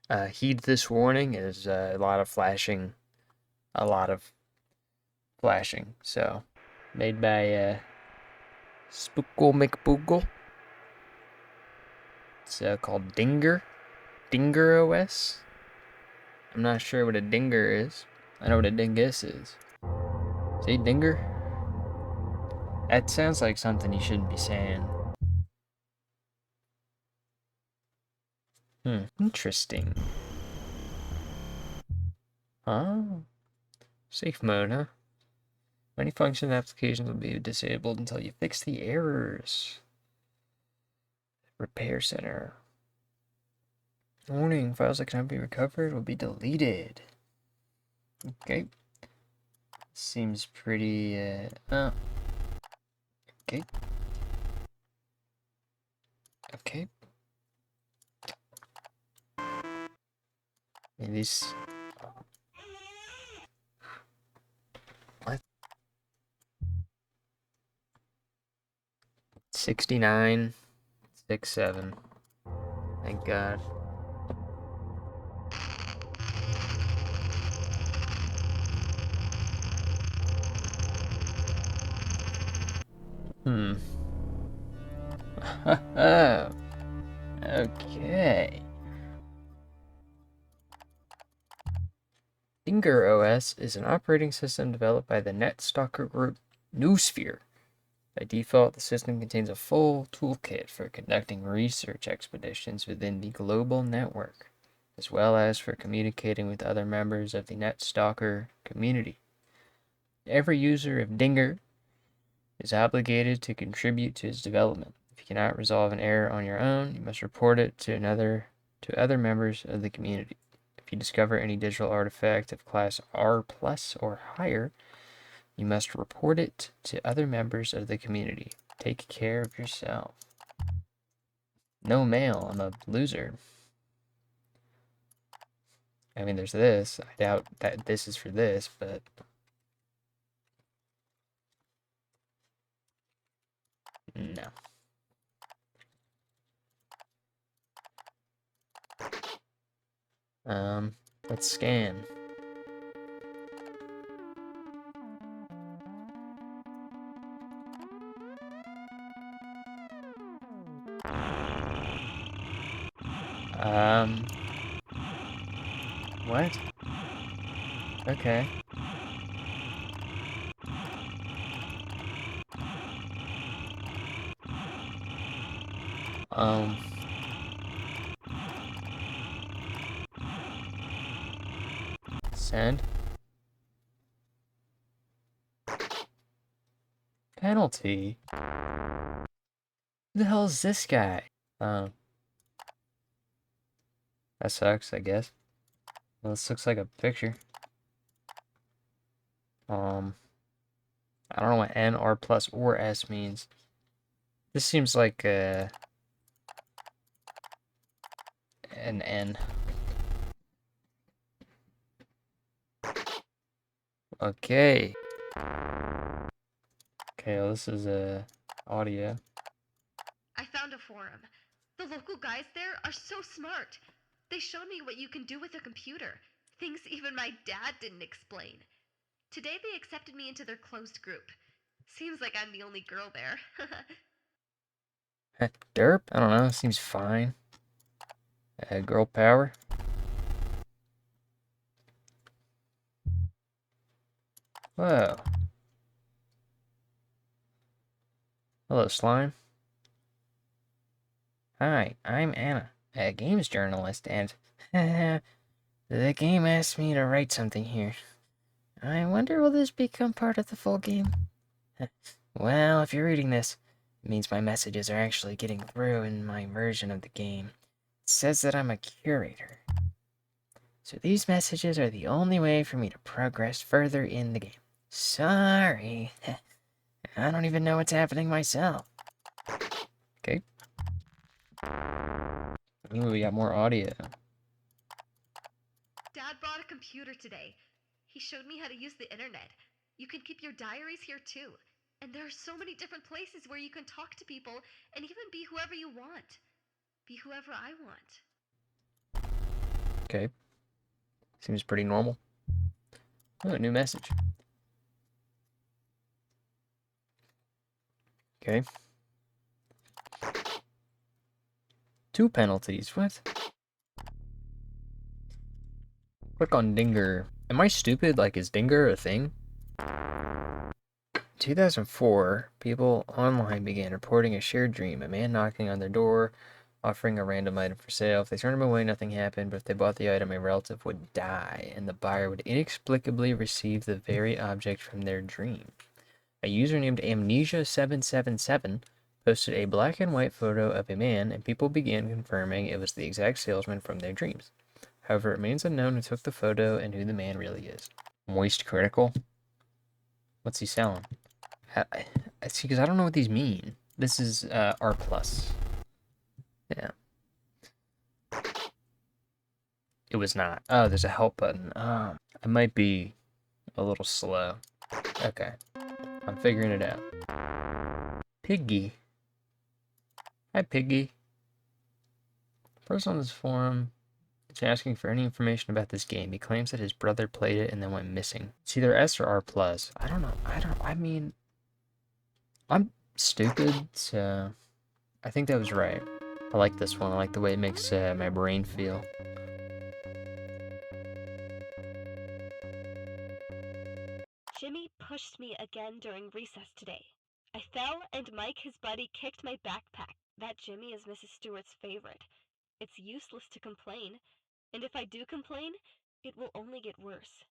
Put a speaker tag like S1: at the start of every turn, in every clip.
S1: Heed this warning is a lot of flashing, a lot of flashing. So, made by Spookle McBoogle. It's called Dingir OS. I'm not sure what a dinger is. I know what a dingus is. See, dinger? That sounds like something you shouldn't be saying. Interesting. Oh, safe mode, huh? Many functions and applications will be disabled until you fix the errors. Repair center. Warning, files that cannot be recovered will be deleted. Okay. Seems pretty, okay. Okay. Maybe these... What? 69, 67. Thank God. Oh. Okay. Dingir OS is an operating system developed by the NetStalker group Newsphere. By default, the system contains a full toolkit for conducting research expeditions within the global network, as well as for communicating with other members of the NetStalker community. Every user of Dingir is obligated to contribute to its development. If you cannot resolve an error on your own, you must report it to other members of the community. If you discover any digital artifact of class R+ or higher, you must report it to other members of the community. Take care of yourself. No mail. I'm a loser. I mean, there's this. I doubt that this is for this, but... No. Let's scan. What? Okay. Um... Send. Penalty? Who the hell is this guy? That sucks, I guess. Well, this looks like a picture. I don't know what N, R plus, or S means. This seems like an N. Okay. Okay, well, this is audio.
S2: I found a forum. The local guys there are so smart. They showed me what you can do with a computer. Things even my dad didn't explain. Today they accepted me into their closed group. Seems like I'm the only girl there.
S1: Derp? I don't know, seems fine. Girl power. Whoa. Hello, slime. Hi, I'm Anna, a games journalist, and the game asked me to write something here. I wonder will this become part of the full game? Well, if you're reading this, it means my messages are actually getting through in my version of the game. It says that I'm a curator. So these messages are the only way for me to progress further in the game. Sorry. I don't even know what's happening myself. Okay. Ooh, we got more audio.
S2: Dad brought a computer today. He showed me how to use the internet. You can keep your diaries here too. And there are so many different places where you can talk to people and even be whoever you want. Be whoever I want.
S1: Okay. Seems pretty normal. Oh, new message. Okay. 2 penalties. What? Click on Dingir. Am I stupid? Like, is Dingir a thing? 2004, people online began reporting a shared dream. A man knocking on their door, offering a random item for sale. If they turned him away, nothing happened, but if they bought the item, a relative would die, and the buyer would inexplicably receive the very object from their dream. A user named Amnesia777 posted a black and white photo of a man, and people began confirming it was the exact salesman from their dreams. However, it remains unknown who took the photo and who the man really is. Moist critical? What's he selling? See, because I don't know what these mean. This is R+. Yeah. It was not. Oh, there's a help button. Oh, I might be a little slow. Okay. I'm figuring it out. Piggy. Hi, Piggy. Person on this forum is asking for any information about this game. He claims that his brother played it and then went missing. It's either S or R+. I don't know. I mean, I'm stupid, so I think that was right. I like this one. I like the way it makes my brain feel.
S2: Jimmy pushed me again during recess today. I fell and Mike, his buddy, kicked my backpack. That Jimmy is Mrs. Stewart's favorite. It's useless to complain, and if I do complain, it will only get worse.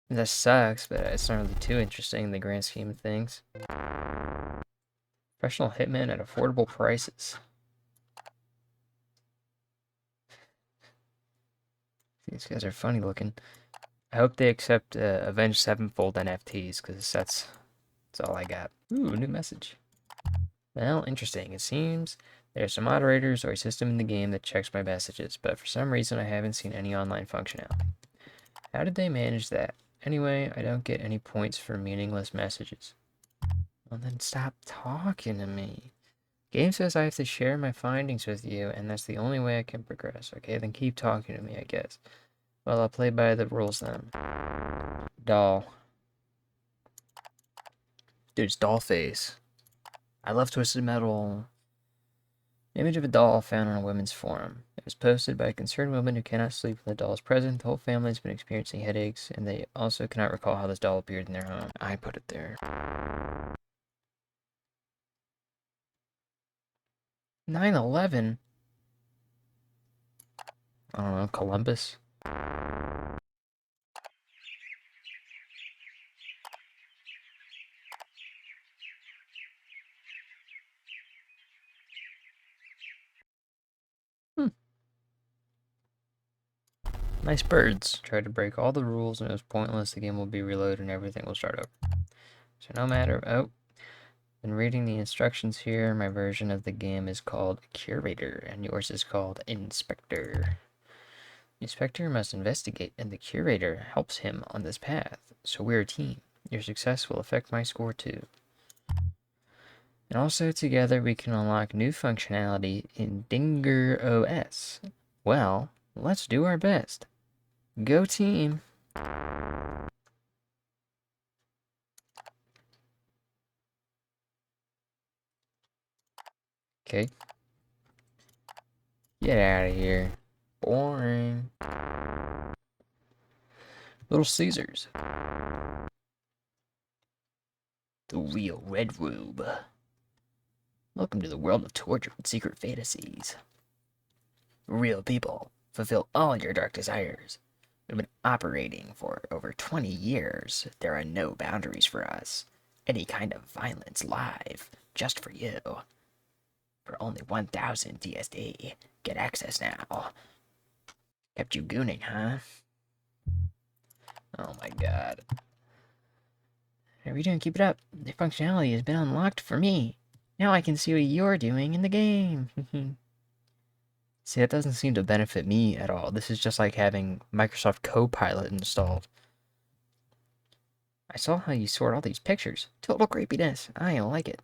S1: That sucks, but it's not really too interesting in the grand scheme of things. Professional hitmen at affordable prices. These guys are funny looking. I hope they accept Avenged Sevenfold NFTs, because that's all I got. Ooh, new message. Well, interesting. It seems there are some moderators or a system in the game that checks my messages, but for some reason I haven't seen any online functionality. How did they manage that? Anyway, I don't get any points for meaningless messages. Well, then stop talking to me. Game says I have to share my findings with you, and that's the only way I can progress. Okay, then keep talking to me, I guess. Well, I'll play by the rules then. Doll. Dude, it's doll face. I love Twisted Metal. Image of a doll found on a women's forum. It was posted by a concerned woman who cannot sleep when the doll is present. The whole family has been experiencing headaches, and they also cannot recall how this doll appeared in their home. I put it there. 9/11? I don't know, Columbus? Hmm. Nice birds. Tried to break all the rules and it was pointless. The game will be reloaded and everything will start over. So no matter... Oh. Been reading the instructions here. My version of the game is called Curator and yours is called Inspector. The inspector must investigate, and the curator helps him on this path. So we're a team. Your success will affect my score too. And also together we can unlock new functionality in Dingir OS. Well, let's do our best. Go team! Okay. Get out of here. Boring. Little Caesars. The real Red Robe. Welcome to the world of torture and secret fantasies. Real people fulfill all your dark desires. We've been operating for over 20 years. There are no boundaries for us. Any kind of violence live, just for you. For only 1,000 TSD. Get access now. Kept you gooning, huh? Oh my god. How are you doing? Keep it up. The functionality has been unlocked for me. Now I can see what you're doing in the game. See, that doesn't seem to benefit me at all. This is just like having Microsoft Copilot installed. I saw how you sort all these pictures. Total creepiness. I don't like it.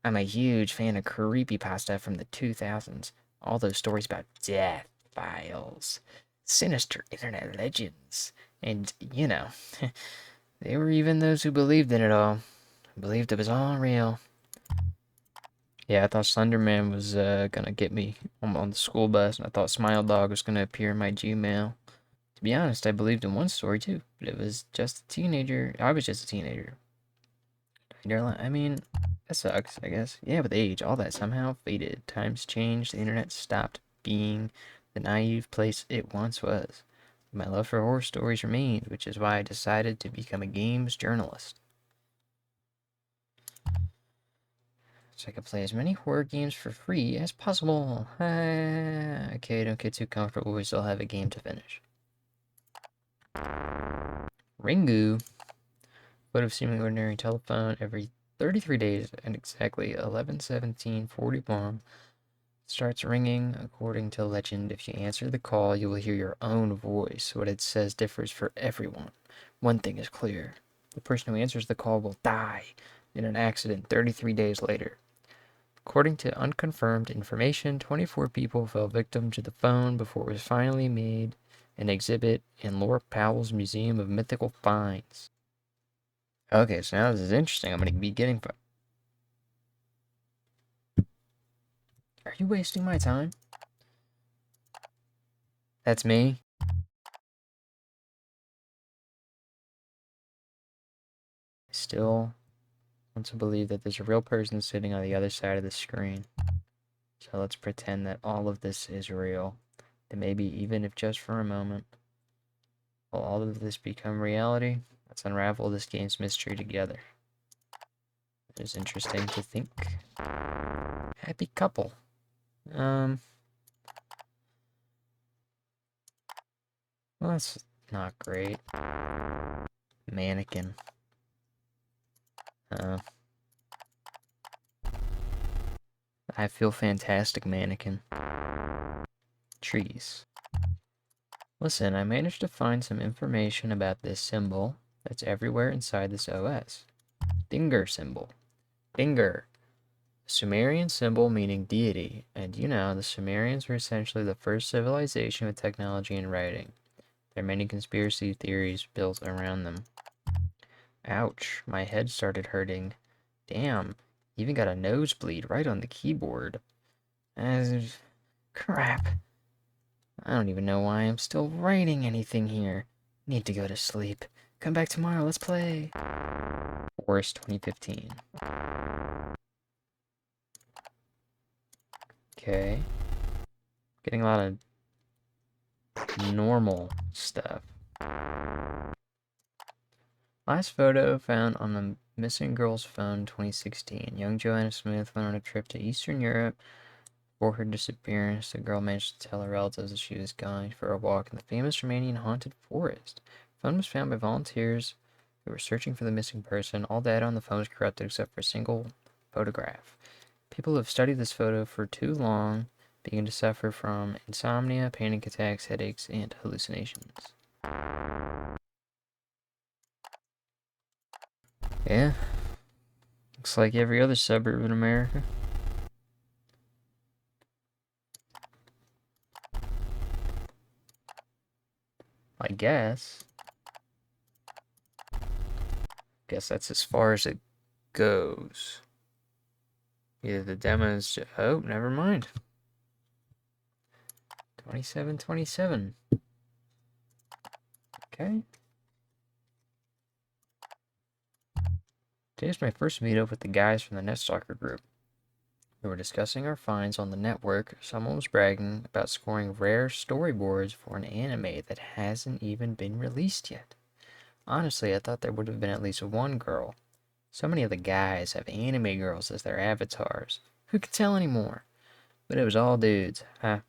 S1: I'm a huge fan of creepypasta from the 2000s. All those stories about death files. sinister internet legends. And, you know, there were even those who believed in it all, believed it was all real. Yeah, I thought Slender Man was gonna get me on the school bus, and I thought Smile Dog was gonna appear in my Gmail. To be honest, I believed in one story too, but it was just a teenager. I was just a teenager. I mean, that sucks, I guess. Yeah, with age, all that somehow faded. Times changed, the internet stopped being the naive place it once was. My love for horror stories remained, which is why I decided to become a games journalist. So I could play as many horror games for free as possible. Okay, don't get too comfortable, we still have a game to finish. Ringu. Would have seemingly ordinary telephone every 33 days and exactly 11:17:41 starts ringing. According to legend, if you answer the call, you will hear your own voice. What it says differs for everyone. One thing is clear. The person who answers the call will die in an accident 33 days later. According to unconfirmed information, 24 people fell victim to the phone before it was finally made an exhibit in Laura Powell's Museum of Mythical Finds. Okay, so now this is interesting. I'm going to be getting... Are you wasting my time? That's me. I still want to believe that there's a real person sitting on the other side of the screen. So let's pretend that all of this is real. And maybe even if just for a moment, will all of this become reality? Let's unravel this game's mystery together. It's interesting to think. Happy couple. Well, that's not great. Mannequin. I feel fantastic, mannequin. Trees. Listen, I managed to find some information about this symbol that's everywhere inside this OS. Dingir symbol. Dingir. Sumerian symbol meaning deity, and you know, the Sumerians were essentially the first civilization with technology and writing. There are many conspiracy theories built around them. Ouch, my head started hurting. Damn, even got a nosebleed right on the keyboard. Crap. I don't even know why I'm still writing anything here. Need to go to sleep. Come back tomorrow, let's play. Forest 2015. Okay. Getting a lot of normal stuff. Last photo found on the missing girl's phone 2016. Young Joanna Smith went on a trip to Eastern Europe. Before her disappearance, the girl managed to tell her relatives that she was going for a walk in the famous Romanian haunted forest. The phone was found by volunteers who were searching for the missing person. All data on the phone was corrupted except for a single photograph. People who have studied this photo for too long begin to suffer from insomnia, panic attacks, headaches, and hallucinations. Yeah, looks like every other suburb in America. I guess. Guess that's as far as it goes. Either the demos. Oh, never mind. 2727. Okay. Today's my first meetup with the guys from the NetStalker group. We were discussing our finds on the network. Someone was bragging about scoring rare storyboards for an anime that hasn't even been released yet. Honestly, I thought there would have been at least one girl. So many of the guys have anime girls as their avatars. Who could tell anymore? But it was all dudes. Huh.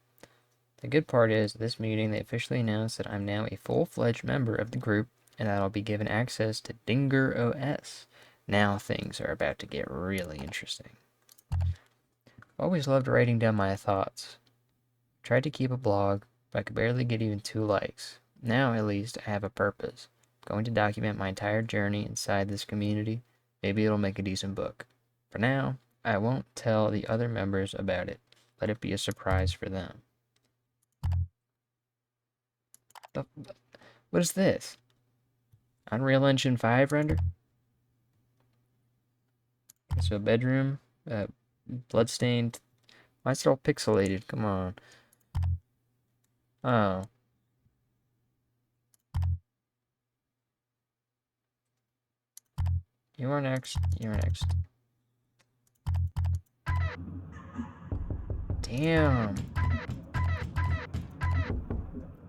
S1: The good part is, at this meeting, they officially announced that I'm now a full-fledged member of the group and that I'll be given access to Dingir OS. Now things are about to get really interesting. Always loved writing down my thoughts. Tried to keep a blog, but I could barely get even 2 likes. Now, at least, I have a purpose. I'm going to document my entire journey inside this community. Maybe it'll make a decent book. For now, I won't tell the other members about it. Let it be a surprise for them. What is this? Unreal Engine 5 render? So bedroom, bloodstained. Why is it all pixelated? Come on. Oh. You are next. You're next. Damn.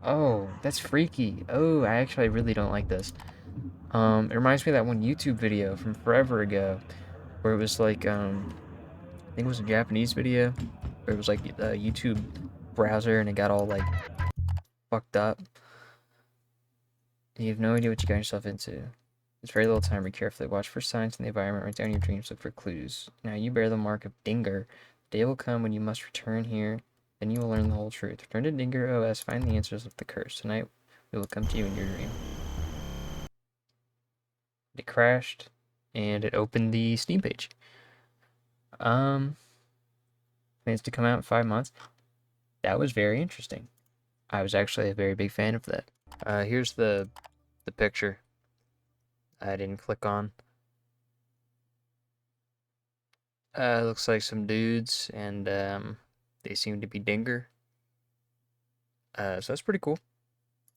S1: Oh, that's freaky. Oh, I actually really don't like this. It reminds me of that one YouTube video from forever ago where it was like, I think it was a Japanese video where it was like a YouTube browser and it got all like fucked up. And you have no idea what you got yourself into. There's very little time to carefully watch for signs in the environment, write down your dreams, look for clues. Now you bear the mark of Dingir. The day will come when you must return here, then you will learn the whole truth. Return to Dingir OS, find the answers of the curse. Tonight we will come to you in your dream. It crashed, and it opened the Steam page. Plans to come out in 5 months. That was very interesting. I was actually a very big fan of that. Here's the picture I didn't click on. Looks like some dudes, and they seem to be Dingir. So that's pretty cool.